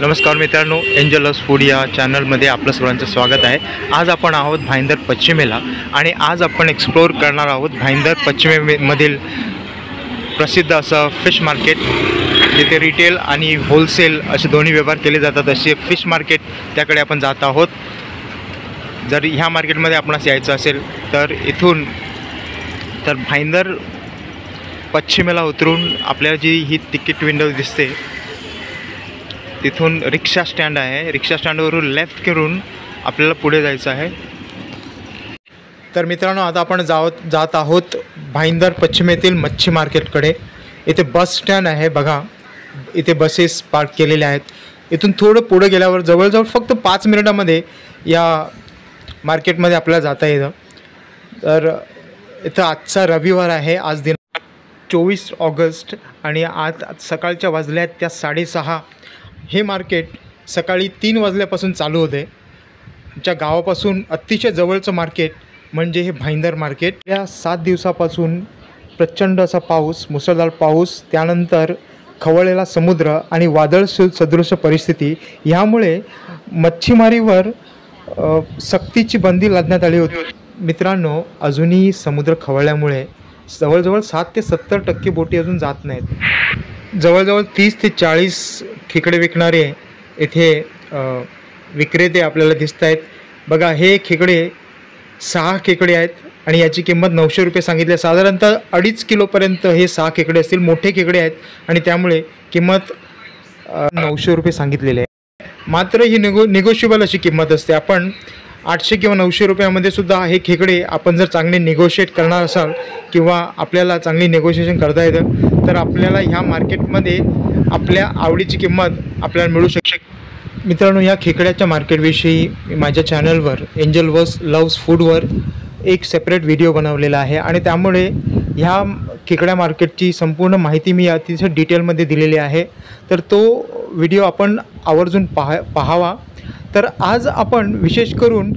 नमस्कार मित्रांनो, angels food या चॅनलमध्ये आपलं सर्वांचं स्वागत आहे। आज आपण आहोत भाईंदर पश्चिमेला आणि आज आपण एक्सप्लोर करणार आहोत भाईंदर पश्चिमेमधील प्रसिद्ध असं फिश मार्केट, जिथे रिटेल आणि होलसेल असे दोन्ही व्यवहार केले जातात। असे फिश मार्केट त्याकडे आपण जात आहोत। जर ह्या मार्केटमध्ये आपणास यायचं असेल तर इथून भाईंदर पश्चिमेला उतरून आपल्याला जी ही तिकीट विंडो दिसते तिथून रिक्षा स्टँड आहे। रिक्षा स्टँडवरून लेफ्ट करून आपल्याला पुढे जायचं आहे। तर मित्रांनो, आता आपण जात आहोत भाईंदर पश्चिमेतील मच्छी मार्केटकडे। इथे बस स्टँड आहे बघा, इथे बसेस पार्क केलेल्या आहेत। इथून थोडं पुढे गेल्यावर जवळजवळ फक्त 5 मिनिटामध्ये या मार्केटमध्ये आपल्याला जाता येतं। तर इथं आजचा रविवार आहे, आज दिनांक 24 ऑगस्ट आणि आज सकाळच्या वाजल्या त्या 6:30। हे मार्केट सकाळी 3 वाजल्यापासून चालू होते। आमच्या गावापासून अतिशय जवळचं मार्केट म्हणजे हे भाईंदर मार्केट। या 7 दिवसापासून प्रचंड असा पाऊस, मुसळधार पाऊस, त्यानंतर खवळलेला समुद्र आणि वादळ सदृश परिस्थिती, यामुळे मच्छीमारीवर सक्तीची बंदी लादण्यात आली होती। मित्रांनो, अजूनही समुद्र खवळल्यामुळे जवळजवळ 7 ते 70% बोटी अजून जात नाहीत। जवळजवळ 30 ते 40 खेकडे विकणारे इथे विक्रेते आपल्याला दिसत आहेत बघा। हे खेकडे 6 खेकडे आहेत आणि याची किंमत 900 रुपये सांगितली आहे। साधारणतः 2.5 किलोपर्यंत हे 6 खेकडे असतील, मोठे खेकडे आहेत आणि त्यामुळे किंमत 900 रुपये सांगितलेली आहे। मात्र ही निगोशिएबल अशी किंमत असते। आपण 800 किंवा 900 रुपयामध्ये सुद्धा हे खेकडे आपण जर चांगले निगोशिएट करणार असाल किंवा आपल्याला चांगली निगोशिएशन करता येतं तर आपल्याला ह्या मार्केटमध्ये आपल्या आवडीची किंमत आपल्याला मिळू शकते। मित्रांनो, या खेकड्याच्या मार्केटविषयी मी माझ्या चॅनलवर लव्स फूडवर एक सेपरेट व्हिडिओ बनवलेला आहे आणि त्यामुळे ह्या खेकड्या मार्केटची संपूर्ण माहिती मी अतिशय डिटेलमध्ये दिलेली आहे। तर तो व्हिडिओ आपण आवर्जून पाहावा। तर आज आपण विशेष करून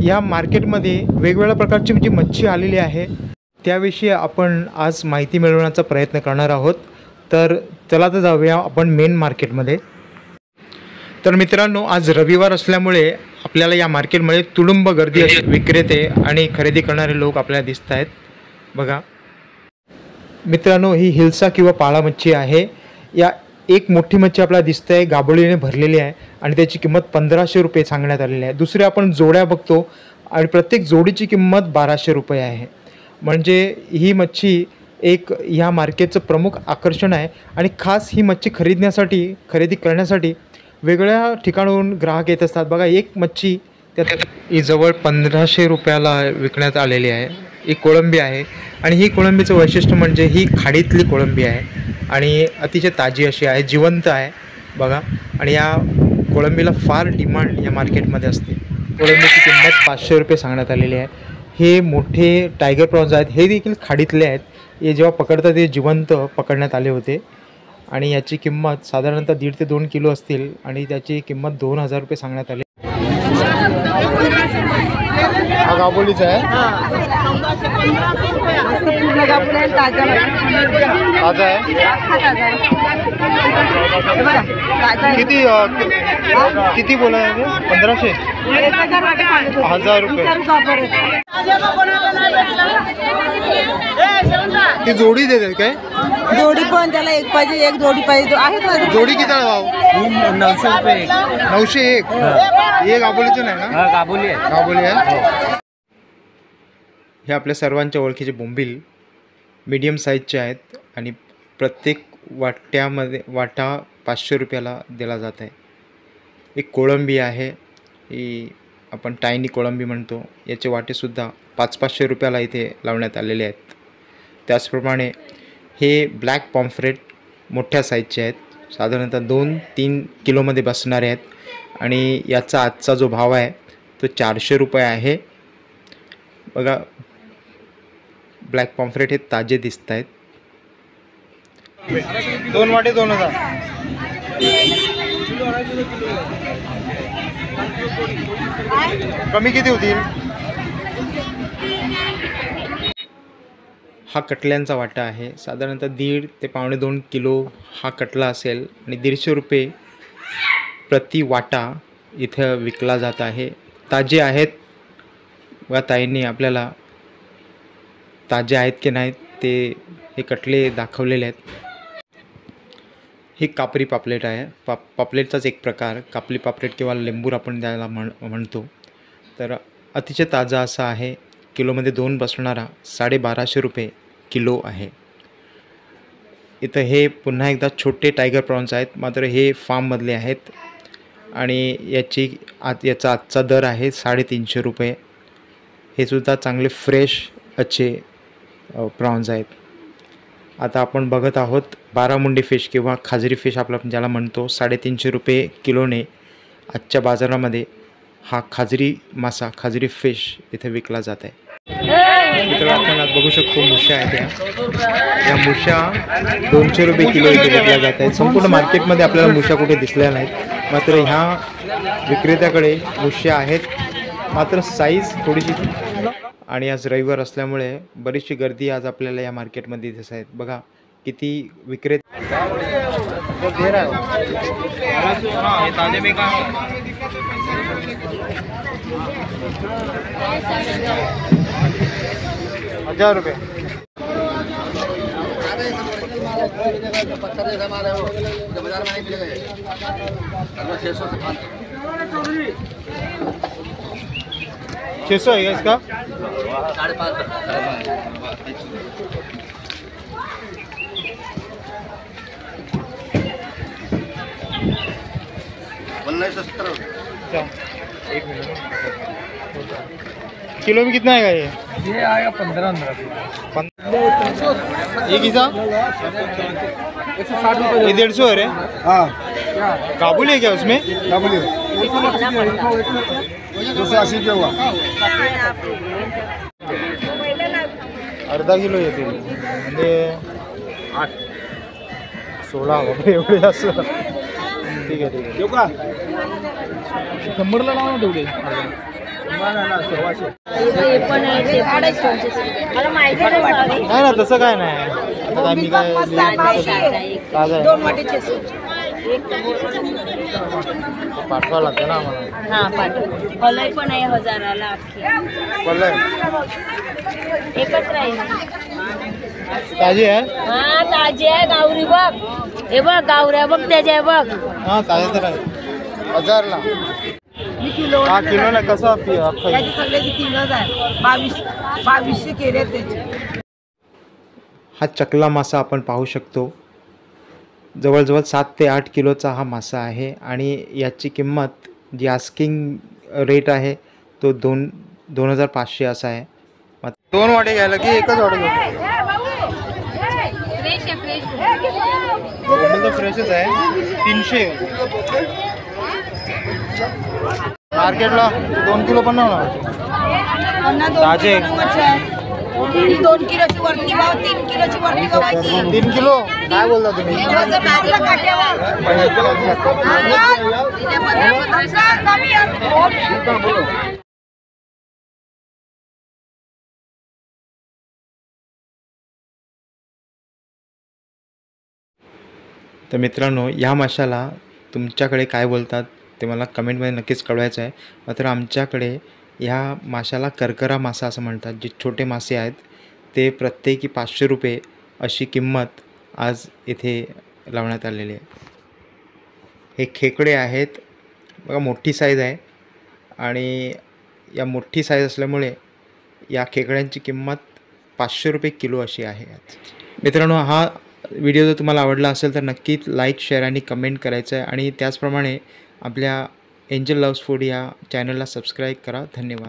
या मार्केटमध्ये वेगवेगळ्या प्रकारची जी मच्छी आलेली आहे त्याविषयी आपण आज माहिती मिळवण्याचा प्रयत्न करणार आहोत। तर चला तर जाऊया आपण मेन मार्केटमध्ये। तर मित्रांनो, आज रविवार असल्यामुळे आपल्याला या मार्केटमध्ये तुडुंब गर्दी असे विक्रेते आणि खरेदी करणारे लोक आपल्याला दिसत आहेत बघा। मित्रांनो, ही हिल्सा किंवा पाळा मच्छी आहे। या एक मोठी मच्छी आपल्याला दिसत आहे, गाबोळीने भरलेली आहे आणि त्याची किंमत 1500 रुपये सांगण्यात आलेली आहे। दुसरे आपण जोड्या बघतो आणि प्रत्येक जोडीची किंमत 1200 रुपये आहे। म्हणजे ही मच्छी एक ह्या मार्केटचं प्रमुख आकर्षण आहे आणि खास ही मच्छी खरेदी करण्यासाठी वेगळ्या ठिकाणाहून ग्राहक येत असतात बघा। एक मच्छी त्यात ही जवळ 1500 रुपयाला विकण्यात आलेली आहे। ही कोळंबी आहे आणि ही कोळंबीचं वैशिष्ट्य म्हणजे ही खाडीतली कोळंबी आहे आणि अतिशय ताजी अशी आहे, जिवंत आहे बघा। आणि या कोळंबीला फार डिमांड या मार्केटमध्ये असते। कोळंबीची किंमत 500 रुपये सांगण्यात आलेली आहे। हे मोठे टायगर प्रॉन्स आहेत, हे देखील खाडीतले आहेत। हे जेव्हा पकडतात ते जिवंत पकडण्यात आले होते आणि याची किंमत साधारणतः 1.5 ते 2 किलो असतील आणि त्याची किंमत 2000 रुपये सांगण्यात आली। हा गाबोलीचा आहे, ताजा आहे। किती बोला आहे? 1500 1000 रुपये। ती जोडी देतात काय? जोडी पण त्याला एक पाहिजे, एक जोडी पाहिजे आहे ना। जोडी किती भाव? 900 रुपये। 901 हे गाबोलीचं नाही ना? गाबोली आहे, गाबोली आहे। हे आपल्या सर्वांच्या ओळखीचे बोंबील मीडियम साईजचे आहेत आणि प्रत्येक वाटा 500 रुपयाला दिला जात आहे। एक कोळंबी आहे, ही आपण टायनी कोळंबी म्हणतो। याचे वाटेसुद्धा 500 रुपयाला इथे लावण्यात आलेले आहेत। त्याचप्रमाणे हे ब्लॅक पॉम्फ्रेट मोठ्या साईजचे आहेत, साधारणतः 2-3 किलोमध्ये बसणारे आहेत आणि याचा आजचा जो भाव आहे तो 400 रुपये आहे बघा। ब्लॅक पॉम्फ्रेट हे ताजे दिसत आहेत। 2 वाटे 2000। कमी किती होतील? हा कटल्यांचा वाटा आहे, साधारणतः 1.5 ते 1.25 किलो हा कटला असेल आणि 150 रुपये प्रति वाटा इथं विकला जात आहे. ताजे आहेत व ताईंनी आपल्याला ताजे आहेत की नाहीत ते हे कटले दाखवलेले आहेत. ही कापरी पापलेट आहे. पापलेटचाच एक प्रकार कापली पापलेट किंवा लेंबूर आपण त्याला म्हणतो. तर अतिशय ताजा असा आहे. किलोमध्ये 2 बसणारा 1250 रुपये किलो आहे. इथं हे पुन्हा एकदा छोटे टायगर प्रॉन्स आहेत, मात्र हे फार्ममधले आहेत आणि याचा आजचा दर आहे 350 रुपये. हे सुद्धा चांगले फ्रेश अच्छे प्रॉन्स आहेत. आता आपण बघत आहोत बारामुंडी फिश किंवा खाजरी फिश आपण ज्याला म्हणतो. 350 रुपये किलोने आजच्या बाजारामध्ये हा खाजरी मासा खाजरी फिश इथे विकला जात आहे. मित्रांनो आपण आज बघू शकतो मुश्या आहेत. या मुश्या 200 रुपये किलो इथे विकल्या जात आहेत. संपूर्ण मार्केटमध्ये आपल्याला मुश्या कुठे दिसल्या नाहीत, मात्र ह्या विक्रेत्याकडे मुश्या आहेत. मात्र साईज थोडीशी आणि आज रविवार असल्यामुळे बरीचशी गर्दी आज आपल्याला या मार्केटमध्ये दिसत आहेत. बघा किती विक्रेते दे रहा है. 1000 रुपये. छः सौ है इसका 1970. एक मिनट. किलो में कितना आएगा ये आएगा 15 ये किसा 160 रुपये. ये 150 है रे. हाँ काबुल है क्या उसमें? 280 रुपये हुआ. अर्धा किलो येतील म्हणजे 16 बापरे एवढे जास्त. ठीक आहे. 100ला लावा ना तेवढे. नाही ना तसं काय नाही. आता मी काय ताजा पाठवावं लागतं ना आम्हाला. हां पाठव. पलई पण आहे 1000ला अख्खी. पलई एकच राहील. ताजी आहे. हां ताजी आहे. गावरी बघ. हे बघ गावऱ्या बघ त्याच्या बघ. हां ताजे तर आहे. 1000ला. हा किलोला कसं त्याची सगळ्याची 3000. 2200 केले त्याचे. हा चकला मासा आपण पाहू शकतो. जवळजवळ 7 ते 8 किलोचा हा मासा आहे आणि याची किंमत जी आस्किंग रेट आहे तो 2500 असा आहे. 2 वाटे घ्यायला की एकच वाटे घ्यायला? फ्रेशच आहे. 300 मार्केटला 2 किलो पण नाही ताजे. 2 किलोची वरती भाव 3 किलोची वरती भाव 3 किलो काय बोलता तुम्ही? तर मित्रांनो या माशाला तुमच्याकडे काय बोलतात ते मला कमेंटमध्ये नक्कीच कळवायचं आहे. मात्र आमच्याकडे ह्या माशाला करकरा मासा असं म्हणतात. जे छोटे मासे आहेत ते प्रत्येकी 500 रुपये अशी किंमत आज इथे लावण्यात आलेली आहे. हे खेकडे आहेत बघा, मोठी साईज आहे आणि या मोठी साईज असल्यामुळे या खेकड्यांची किंमत 500 रुपये किलो अशी आहे. मित्रांनो हा व्हिडिओ जर तुम्हाला आवडला असेल तर नक्कीच लाईक शेअर आणि कमेंट करायचं आहे आणि त्याचप्रमाणे आपल्या एंजल लव्स फूड या चॅनलला सबस्क्राईब करा. धन्यवाद.